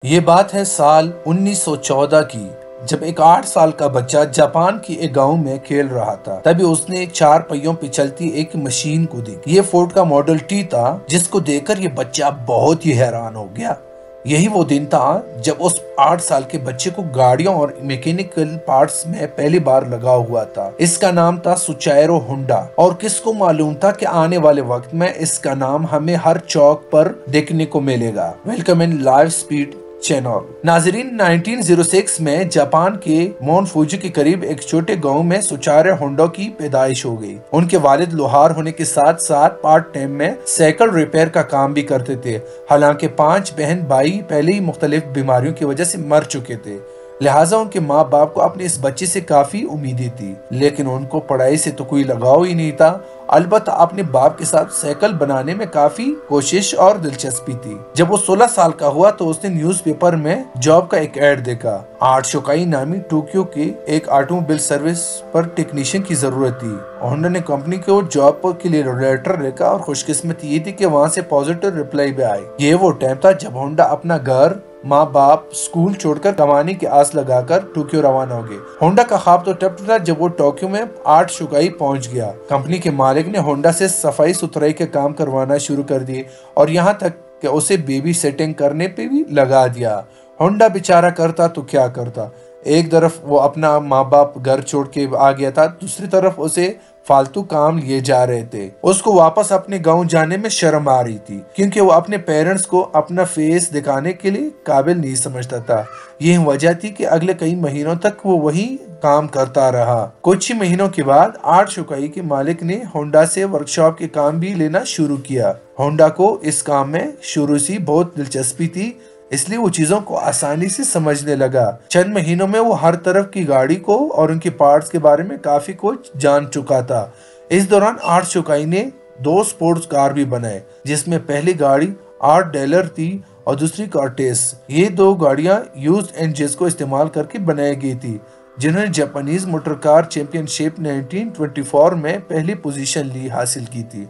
یہ بات ہے سال 1914 کی، جب ایک 8 سال کا بچہ جاپان کی ایک گاؤں میں کھیل رہا تھا۔ تبھی اس نے 4 پہیوں پہ چلتی ایک مشین کو دیکھی۔ یہ فورڈ کا ماڈل ٹی تھا، جس کو دیکھ کر یہ بچہ بہت ہی حیران ہو گیا۔ یہی وہ دن تھا جب اس 8 سال کے بچے کو گاڑیوں اور میکینیکل پارٹس میں پہلی بار لگا ہوا تھا۔ اس کا نام تھا سوچیرو ہونڈا، اور کس کو معلوم تھا کہ آنے والے وقت میں اس کا نام ہمیں ہر چوک پر دیکھنے کو ملے گا۔ Welcome in life speed channel. ناظرین، 1906 میں جاپان کے مونٹ فوجی کے قریب ایک چھوٹے گاؤں میں سوچیرو ہونڈا کی پیدائش ہو گئی۔ ان کے والد لوہار ہونے کے ساتھ ساتھ پارٹ ٹائم میں سائیکل ریپیئر کا کام بھی کرتے تھے۔ حالانکہ 5 بہن بھائی پہلے ہی مختلف بیماریوں کی وجہ سے مر چکے تھے، لہٰذا ان کے ماں باپ کو اپنے اس بچے سے کافی امیدیں تھی، لیکن ان کو پڑھائی سے تو کوئی لگاؤ ہی نہیں تھا۔ البتہ اپنے باپ کے ساتھ سائیکل بنانے میں کافی کوشش اور دلچسپی تھی۔ جب وہ 16 سال کا ہوا تو اس نے نیوز پیپر میں جاب کا ایک ایڈ دیکھا۔ آرٹ شوکائی نامی ٹوکیو کے ایک آٹو موبائل سروس پر ٹیکنیشین کی ضرورت تھی۔ ہونڈا نے کمپنی کو جاب کے لیے لیٹر لکھا، اور خوش قسمتی یہ تھی کہ وہاں سے پازیٹیو رپلائی بھی آئی۔ یہ وہ ٹائم تھا جب ہونڈا اپنا گھر، ماں باپ، اسکول چھوڑ کر کمانے کی آس لگا کر ٹوکیو روانہ ہو گئے۔ ہونڈا کا خواب تو تب تھا جب وہ ٹوکیو میں آرٹ شوکائی پہنچ گیا۔ کمپنی کے مالک نے ہونڈا سے صفائی ستھرائی کے کام کروانا شروع کر دیے، اور یہاں تک کہ اسے بیبی سیٹنگ کرنے پہ بھی لگا دیا۔ ہونڈا بیچارہ کرتا تو کیا کرتا، ایک طرف وہ اپنا ماں باپ گھر چھوڑ کے آ گیا تھا، دوسری طرف اسے فالتو کام لیے جا رہے تھے۔ اس کو واپس اپنے گاؤں جانے میں شرم آ رہی تھی، کیونکہ وہ اپنے پیرنٹس کو اپنا فیس دکھانے کے لیے قابل نہیں سمجھتا تھا۔ یہ وجہ تھی کہ اگلے کئی مہینوں تک وہ وہی کام کرتا رہا۔ کچھ ہی مہینوں کے بعد آرٹ شوکائی کے مالک نے ہونڈا سے ورکشاپ کے کام بھی لینا شروع کیا۔ ہونڈا کو اس کام میں شروع سے بہت دلچسپی تھی، اس لیے وہ چیزوں کو آسانی سے سمجھنے لگا۔ چند مہینوں میں وہ ہر طرف کی گاڑی کو اور ان کے پارٹس کے بارے میں کافی کچھ جان چکا تھا۔ اس دوران آرٹ شوکائی نے 2 سپورٹس کار بھی بنائے، جس میں پہلی گاڑی آرٹ ڈیلر تھی اور دوسری کارٹیس۔ یہ 2 گاڑیاں یوزڈ انجنز کو استعمال کر کے بنائی گئی تھی، جنہوں نے جاپانیز موٹر کار چیمپئن شپ 1924 میں پہلی پوزیشن حاصل کی تھی۔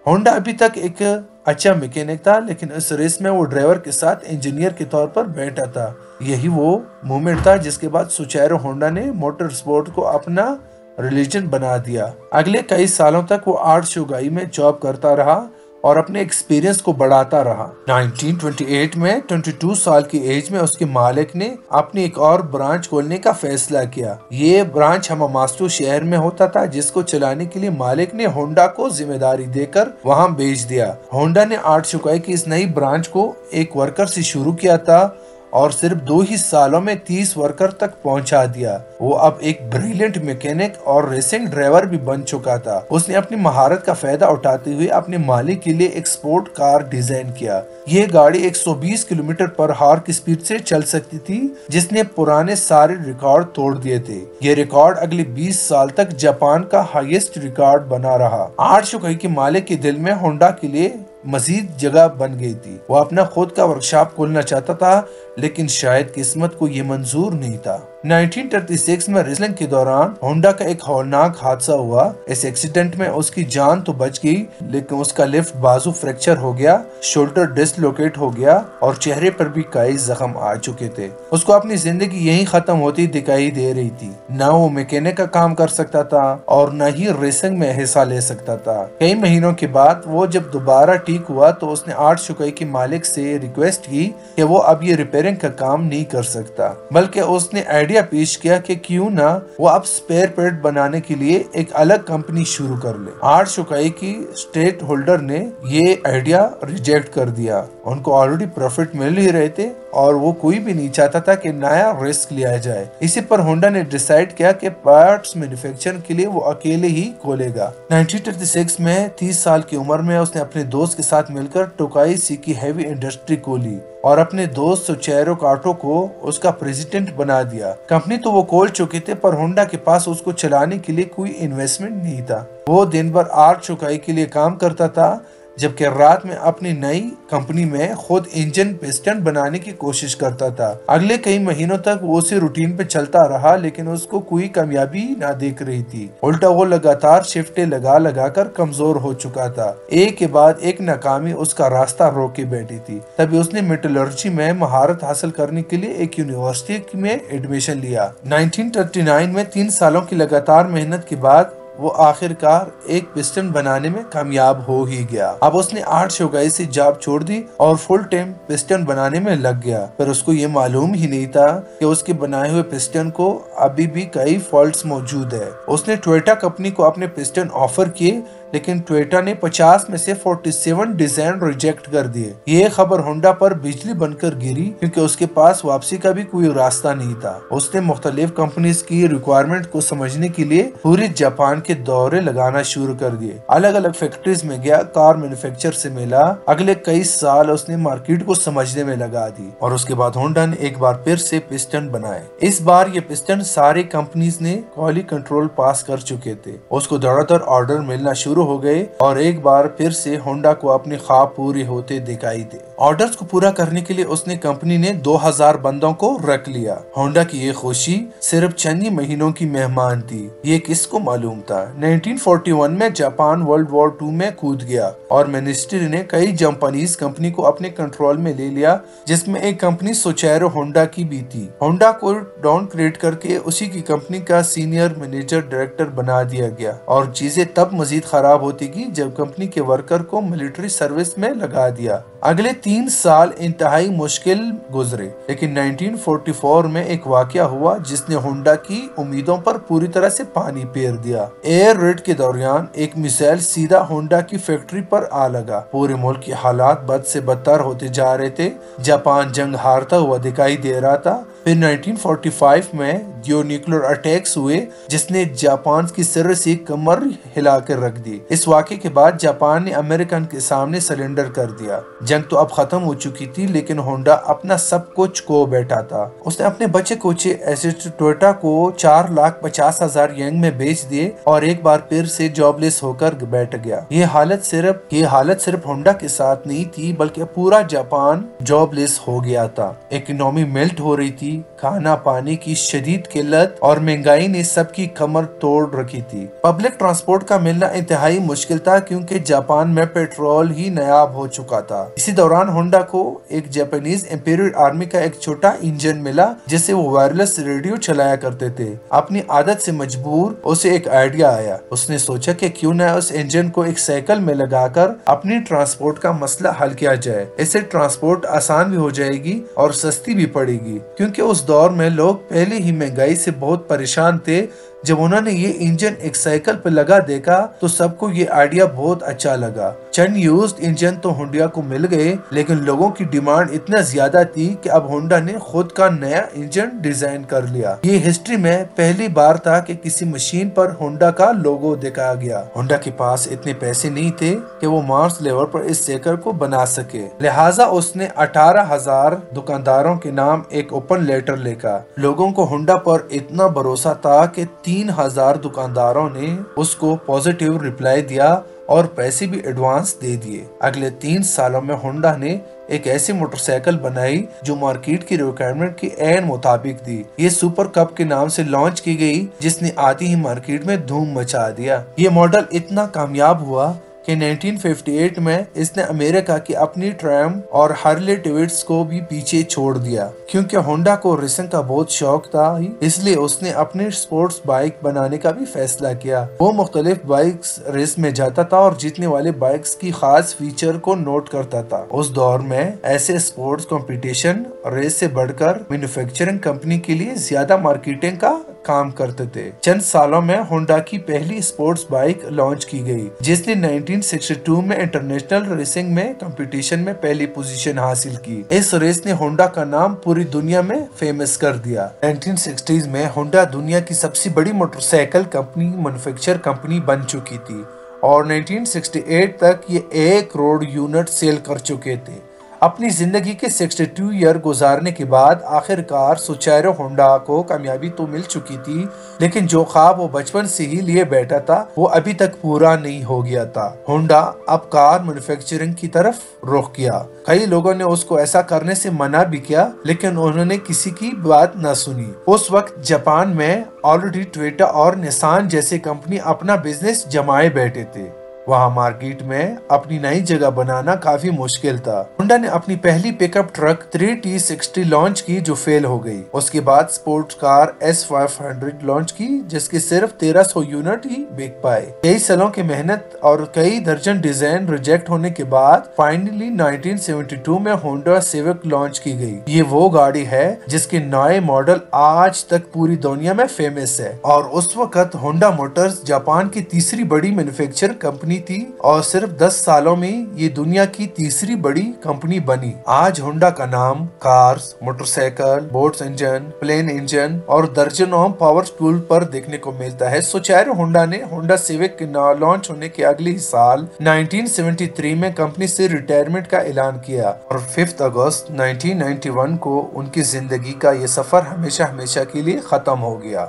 ہونڈا ابھی تک ایک اچھا میکینک تھا، لیکن اس ریس میں وہ ڈرائیور کے ساتھ انجینئر کے طور پر بیٹھا تھا۔ یہی وہ مومنٹ تھا جس کے بعد سوچیرو ہونڈا نے موٹر سپورٹ کو اپنا ریلیجن بنا دیا۔ اگلے کئی سالوں تک وہ آرٹ شوکائی میں جاب کرتا رہا اور اپنے ایکسپیرینس کو بڑھاتا رہا۔ 1928 میں 22 سال کی ایج میں اس کے مالک نے اپنی ایک اور برانچ کھولنے کا فیصلہ کیا۔ یہ برانچ ہماماسٹو شہر میں ہوتا تھا، جس کو چلانے کے لیے مالک نے ہونڈا کو ذمہ داری دے کر وہاں بھیج دیا۔ ہونڈا نے آرٹ شوکائی کی اس نئی برانچ کو ایک ورکر سے شروع کیا تھا، اور صرف 2 ہی سالوں میں 30 ورکر تک پہنچا دیا۔ وہ اب ایک بریلینٹ میکینک اور ریسنگ ڈرائیور بھی بن چکا تھا۔ اس نے اپنی مہارت کا فائدہ اٹھاتے ہوئے اپنے مالک کے لیے ایک سپورٹ کار ڈیزائن کیا۔ یہ گاڑی 120 کلومیٹر پر ہار کی سپیڈ سے چل سکتی تھی، جس نے پرانے سارے ریکارڈ توڑ دیے تھے۔ یہ ریکارڈ اگلے 20 سال تک جاپان کا ہائیسٹ ریکارڈ بنا رہا۔ آرٹ شوکائی کے مالک کے دل میں ہونڈا کے لیے مزید جگہ بن گئی تھی۔ وہ اپنا خود کا ورکشاپ کھولنا چاہتا تھا، لیکن شاید قسمت کو یہ منظور نہیں تھا۔ 1936 میں ریسلنگ کے دوران ہونڈا کا ایک ہولناک حادثہ ہوا۔ اس ایکسیڈنٹ میں اس کی جان تو بچ گئی، لیکن اس کا لیفٹ بازو فریکچر ہو گیا، شولڈر ڈسلوکیٹ ہو گیا، اور چہرے پر بھی کئی زخم آ چکے تھے۔ اس کو اپنی زندگی یہیں ختم ہوتی دکھائی دے رہی تھی۔ نہ وہ میکینک کا کام کر سکتا تھا اور نہ ہی ریسنگ میں حصہ لے سکتا تھا۔ کئی مہینوں کے بعد وہ جب دوبارہ ٹھیک ہوا تو اس نے آرٹ شوکائی کے مالک سے ریکویسٹ کی کہ وہ اب یہ ریپیئرنگ کا کام نہیں کر سکتا، بلکہ اس نے آئیڈیا پیش کیا کہ کیوں نہ وہ اب سپیئر پارٹ بنانے کے لیے ایک الگ کمپنی شروع کر لے۔ آرٹ شوکائی کی اسٹیک ہولڈر نے یہ آئیڈیا ریجیکٹ کر دیا۔ ان کو آلریڈی پروفٹ مل ہی رہے تھے، اور وہ کوئی بھی نہیں چاہتا تھا کہ نیا رسک لیا جائے۔ اسی پر ہونڈا نے ڈیسائیڈ کیا کہ پارٹس مینوفیکچرنگ کے لیے وہ اکیلے ہی کھولے گا۔ 1936 میں 30 سال کی عمر میں اس نے اپنے دوست کے ساتھ مل کر ٹوکائی سیکی ہیوی انڈسٹری کھولی، اور اپنے دوست سوچیرو کاٹو کو اس کا پریزیڈنٹ بنا دیا۔ کمپنی تو وہ کھول چکے تھے، پر ہونڈا کے پاس اس کو چلانے کے لیے کوئی انویسٹمنٹ نہیں تھا۔ وہ دن بھر آرٹ شوکائی کے لیے کام کرتا تھا، جبکہ رات میں اپنی نئی کمپنی میں خود انجن پسٹن بنانے کی کوشش کرتا تھا۔ اگلے کئی مہینوں تک وہ اسی روٹین پہ چلتا رہا، لیکن اس کو کوئی کامیابی نہ دیکھ رہی تھی۔ الٹا وہ لگاتار شفٹیں لگا کر کمزور ہو چکا تھا۔ ایک کے بعد ایک ناکامی اس کا راستہ روک کے بیٹھی تھی۔ تبھی اس نے میٹلرجی میں مہارت حاصل کرنے کے لیے ایک یونیورسٹی میں ایڈمیشن لیا۔ 1939 میں 3 سالوں کی لگاتار محنت کے بعد وہ آخر کار ایک پسٹن بنانے میں کامیاب ہو ہی گیا۔ اب اس نے آرٹ شوگائی سے جاب چھوڑ دی اور فل ٹائم پسٹن بنانے میں لگ گیا، پر اس کو یہ معلوم ہی نہیں تھا کہ اس کے بنائے ہوئے پسٹن کو ابھی بھی کئی فالٹس موجود ہے۔ اس نے ٹویوٹا کمپنی کو اپنے پسٹن آفر کیے، لیکن ٹویوٹا نے 50 میں سے 47 ڈیزائن ریجیکٹ کر دیے۔ یہ خبر ہونڈا پر بجلی بن کر گری، کیونکہ اس کے پاس واپسی کا بھی کوئی راستہ نہیں تھا۔ اس نے مختلف کمپنیز کی ریکوائرمنٹ کو سمجھنے کے لیے پورے جاپان کے دورے لگانا شروع کر دیے۔ الگ الگ فیکٹریز میں گیا، کار مینوفیکچر سے ملا۔ اگلے کئی سال اس نے مارکیٹ کو سمجھنے میں لگا دی، اور اس کے بعد ہونڈا نے ایک بار پھر سے پسٹن بنائے۔ اس بار یہ پسٹن ساری کمپنیز نے کوالٹی کنٹرول پاس کر چکے تھے۔ اس کو دھڑ دھڑ آرڈر ملنا شروع ہو گئے، اور ایک بار پھر سے ہونڈا کو اپنے خواب پورے ہوتے دکھائی دے۔ آرڈرز کو پورا کرنے کے لیے اس نے کمپنی نے 2000 بندوں کو رکھ لیا۔ ہونڈا کی یہ خوشی صرف چند ہی مہینوں کی مہمان تھی، یہ کس کو معلوم تھا۔ 1941 میں جاپان ورلڈ وار 2 میں کود گیا، اور منسٹری نے کئی جاپانیز کمپنی کو اپنے کنٹرول میں لے لیا، جس میں ایک کمپنی سوچیرو ہونڈا کی بھی تھی۔ ہونڈا کو ڈاؤن گریڈ کر کے اسی کی کمپنی کا سینئر مینیجر ڈائریکٹر بنا دیا گیا، اور چیزیں تب مزید خراب ہوتی گئی جب کمپنی کے ورکر کو ملٹری سروس میں لگا دیا۔ اگلے 3 سال انتہائی مشکل گزرے، لیکن 1944 میں ایک واقعہ ہوا جس نے ہونڈا کی امیدوں پر پوری طرح سے پانی پھیر دیا۔ ایئر ریڈ کے دوران ایک میزائل سیدھا ہونڈا کی فیکٹری پر آ لگا۔ پورے ملک کے حالات بد سے بدتر ہوتے جا رہے تھے۔ جاپان جنگ ہارتا ہوا دکھائی دے رہا تھا۔ پھر 1945 میں جو نیوکلیر اٹیکس ہوئے جس نے جاپان کی سر سے کمر ہلا کر رکھ دی۔ اس واقعے کے بعد جاپان نے امریکن کے سامنے سرنڈر کر دیا۔ جنگ تو اب ختم ہو چکی تھی، لیکن ہونڈا اپنا سب کچھ کھو بیٹھا تھا۔ اس نے اپنے بچے کوچے ایسٹ ٹویوٹا کو 4,50,000 ینگ میں بیچ دیے، اور ایک بار پھر سے جاب لیس ہو کر بیٹھ گیا۔ یہ حالت صرف ہونڈا کے ساتھ نہیں تھی، بلکہ پورا جاپان جاب لیس ہو گیا تھا۔ اکنامی میلٹ ہو رہی تھی، کھانا پانی کی شدید قلت اور مہنگائی نے سب کی کمر توڑ رکھی تھی۔ پبلک ٹرانسپورٹ کا ملنا انتہائی مشکل تھا، کیونکہ جاپان میں پیٹرول ہی نایاب ہو چکا تھا۔ اسی دوران ہونڈا کو ایک جاپانیز امپیریل آرمی کا ایک چھوٹا انجن ملا، جس سے وہ وائرلیس ریڈیو چلایا کرتے تھے۔ اپنی عادت سے مجبور اسے ایک آئیڈیا آیا۔ اس نے سوچا کہ کیوں نہ اس انجن کو ایک سائیکل میں لگا کر اپنی ٹرانسپورٹ کا مسئلہ حل کیا جائے۔ اس سے ٹرانسپورٹ آسان بھی ہو جائے گی اور سستی بھی پڑے گی، کیونکہ اس دور میں لوگ پہلے ہی مہنگائی سے بہت پریشان تھے۔ جب انہوں نے یہ انجن ایک سائیکل پہ لگا دیکھا تو سب کو یہ آئیڈیا بہت اچھا لگا۔ چند یوزڈ انجن تو ہونڈا کو مل گئے، لیکن لوگوں کی ڈیمانڈ اتنا زیادہ تھی کہ اب ہونڈا نے خود کا نیا انجن ڈیزائن کر لیا۔ یہ ہسٹری میں پہلی بار تھا کہ کسی مشین پر ہونڈا کا لوگو دکھایا گیا۔ ہونڈا کے پاس اتنے پیسے نہیں تھے کہ وہ مارس لیول پر اس سائیکل کو بنا سکے، لہٰذا اس نے 18,000 دکانداروں کے نام ایک اوپن لیٹر لکھا۔ لوگوں کو ہونڈا پر اتنا بھروسہ تھا کہ 3,000 دکانداروں نے اس کو پازیٹیو رپلائی دیا اور پیسے بھی ایڈوانس دے دیے۔ اگلے 3 سالوں میں ہونڈا نے ایک ایسی موٹر سائیکل بنائی جو مارکیٹ کی ریکوائرمنٹ کے عین مطابق تھی۔ یہ سپر کپ کے نام سے لانچ کی گئی، جس نے آتی ہی مارکیٹ میں دھوم مچا دیا۔ یہ ماڈل اتنا کامیاب ہوا کہ 1958 میں اس نے امریکہ کی اپنی ٹرام اور ہارلے ڈیوڈسن کو بھی پیچھے چھوڑ دیا۔ کیونکہ ہونڈا کو ریسنگ کا بہت شوق تھا، اس لیے اس نے اپنی سپورٹس بائک بنانے کا بھی فیصلہ کیا۔ وہ مختلف بائکس ریس میں جاتا تھا اور جیتنے والے بائکس کی خاص فیچر کو نوٹ کرتا تھا۔ اس دور میں ایسے سپورٹس کمپٹیشن ریس سے بڑھ کر مینوفیکچرنگ کمپنی کے لیے زیادہ مارکیٹنگ کا کام کرتے تھے۔ چند سالوں میں ہونڈا کی پہلی سپورٹس بائک لانچ کی گئی، جس نے 1962 میں انٹرنیشنل ریسنگ میں کمپٹیشن میں پہلی پوزیشن حاصل کی۔ اس ریس نے ہونڈا کا نام پوری دنیا میں فیمس کر دیا۔ 1960s میں ہونڈا دنیا کی سب سے بڑی موٹر سائیکل مینوفیکچر کمپنی بن چکی تھی، اور 1968 تک یہ 1 کروڑ یونٹ سیل کر چکے تھے۔ اپنی زندگی کے 62 ایئر گزارنے کے بعد آخر کار سوچیرو ہونڈا کو کامیابی تو مل چکی تھی، لیکن جو خواب وہ بچپن سے ہی لیے بیٹھا تھا وہ ابھی تک پورا نہیں ہو گیا تھا۔ ہونڈا اب کار مینوفیکچرنگ کی طرف رخ کیا۔ کئی لوگوں نے اس کو ایسا کرنے سے منع بھی کیا، لیکن انہوں نے کسی کی بات نہ سنی۔ اس وقت جاپان میں آلریڈی ٹویوٹا اور نسان جیسے کمپنی اپنا بزنس جمائے بیٹھے تھے۔ وہاں مارکیٹ میں اپنی نئی جگہ بنانا کافی مشکل تھا۔ ہونڈا نے اپنی پہلی پک اپ ٹرک 3T60 لانچ کی جو فیل ہو گئی۔ اس کے بعد سپورٹس کار S500 لانچ کی جس کے صرف 1300 یونٹ ہی بک پائے۔ کئی سالوں کی محنت اور کئی درجن ڈیزائن ریجیکٹ ہونے کے بعد فائنلی 1972 میں ہونڈا سیوک لانچ کی گئی۔ یہ وہ گاڑی ہے جس کے نئے ماڈل آج تک پوری دنیا میں فیمس ہے، اور اس وقت ہونڈا موٹرز جاپان کی تیسری بڑی مینوفیکچر کمپنی تھی اور صرف 10 سالوں میں یہ دنیا کی تیسری بڑی کمپنی بنی۔ آج ہونڈا کا نام cars, motorcycle, boats engine, plane engine اور درجنوں پاور ٹول پر دیکھنے کو ملتا ہے۔ سوچیرو ہونڈا نے ہونڈا سیوک کے لانچ ہونے کے اگلے ہی سال 1973 میں کمپنی سے ریٹائرمنٹ کا اعلان کیا، اور 5 اگست 1991 کو ان کی زندگی کا یہ سفر ہمیشہ کے لیے ختم ہو گیا۔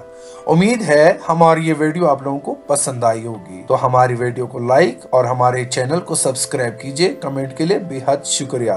امید ہے ہماری یہ ویڈیو آپ لوگوں کو پسند آئی ہوگی، تو ہماری ویڈیو کو لائک اور ہمارے چینل کو سبسکرائب کیجئے۔ کمنٹ کے لیے بے حد شکریہ۔